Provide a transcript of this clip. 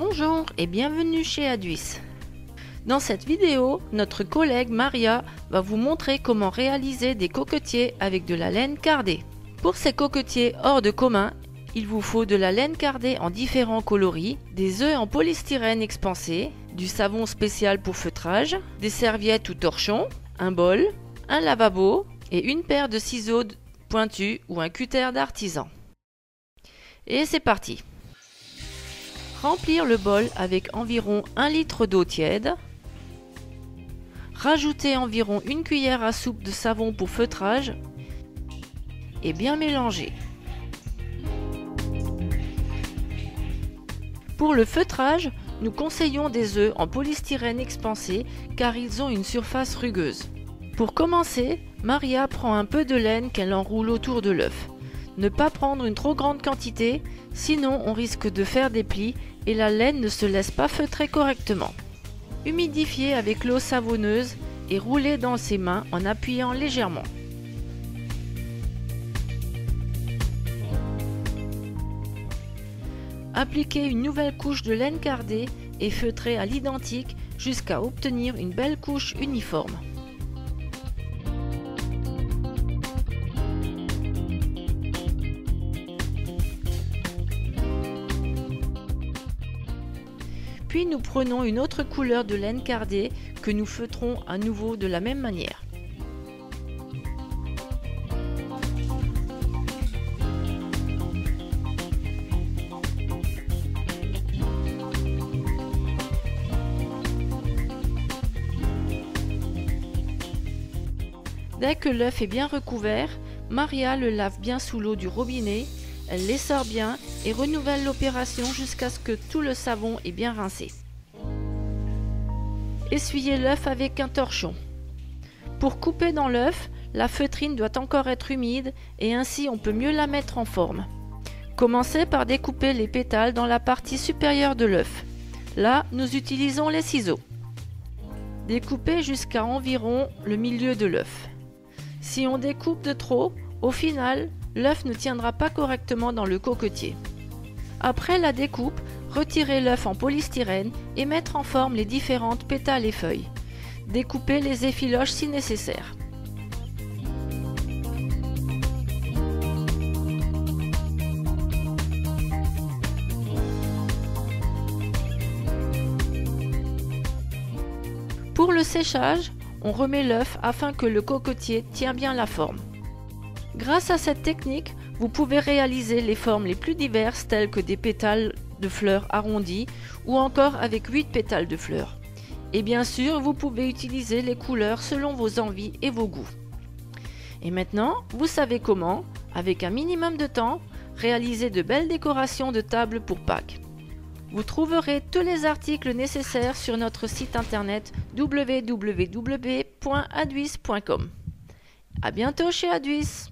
Bonjour et bienvenue chez Aduis. Dans cette vidéo, notre collègue Maria va vous montrer comment réaliser des coquetiers avec de la laine cardée. Pour ces coquetiers hors de commun, il vous faut de la laine cardée en différents coloris, des œufs en polystyrène expansé, du savon spécial pour feutrage, des serviettes ou torchons, un bol, un lavabo et une paire de ciseaux pointus ou un cutter d'artisan. Et c'est parti! Remplir le bol avec environ 1 litre d'eau tiède. Rajouter environ 1 cuillère à soupe de savon pour feutrage et bien mélanger. Pour le feutrage, nous conseillons des œufs en polystyrène expansé car ils ont une surface rugueuse. Pour commencer, Maria prend un peu de laine qu'elle enroule autour de l'œuf. Ne pas prendre une trop grande quantité, sinon on risque de faire des plis et la laine ne se laisse pas feutrer correctement. Humidifiez avec l'eau savonneuse et roulez dans ses mains en appuyant légèrement. Appliquez une nouvelle couche de laine cardée et feutrez à l'identique jusqu'à obtenir une belle couche uniforme. Puis nous prenons une autre couleur de laine cardée que nous feutrons à nouveau de la même manière. Dès que l'œuf est bien recouvert, Maria le lave bien sous l'eau du robinet. Elle l'essore bien et renouvelle l'opération jusqu'à ce que tout le savon est bien rincé. Essuyez l'œuf avec un torchon. Pour couper dans l'œuf, la feutrine doit encore être humide et ainsi on peut mieux la mettre en forme. Commencez par découper les pétales dans la partie supérieure de l'œuf. Là, nous utilisons les ciseaux. Découpez jusqu'à environ le milieu de l'œuf. Si on découpe de trop, au final, l'œuf ne tiendra pas correctement dans le coquetier. Après la découpe, retirez l'œuf en polystyrène et mettre en forme les différentes pétales et feuilles. Découpez les effiloches si nécessaire. Pour le séchage, on remet l'œuf afin que le coquetier tienne bien la forme. Grâce à cette technique, vous pouvez réaliser les formes les plus diverses telles que des pétales de fleurs arrondis ou encore avec 8 pétales de fleurs. Et bien sûr, vous pouvez utiliser les couleurs selon vos envies et vos goûts. Et maintenant, vous savez comment, avec un minimum de temps, réaliser de belles décorations de table pour Pâques. Vous trouverez tous les articles nécessaires sur notre site internet www.aduis.com. À bientôt chez Aduis!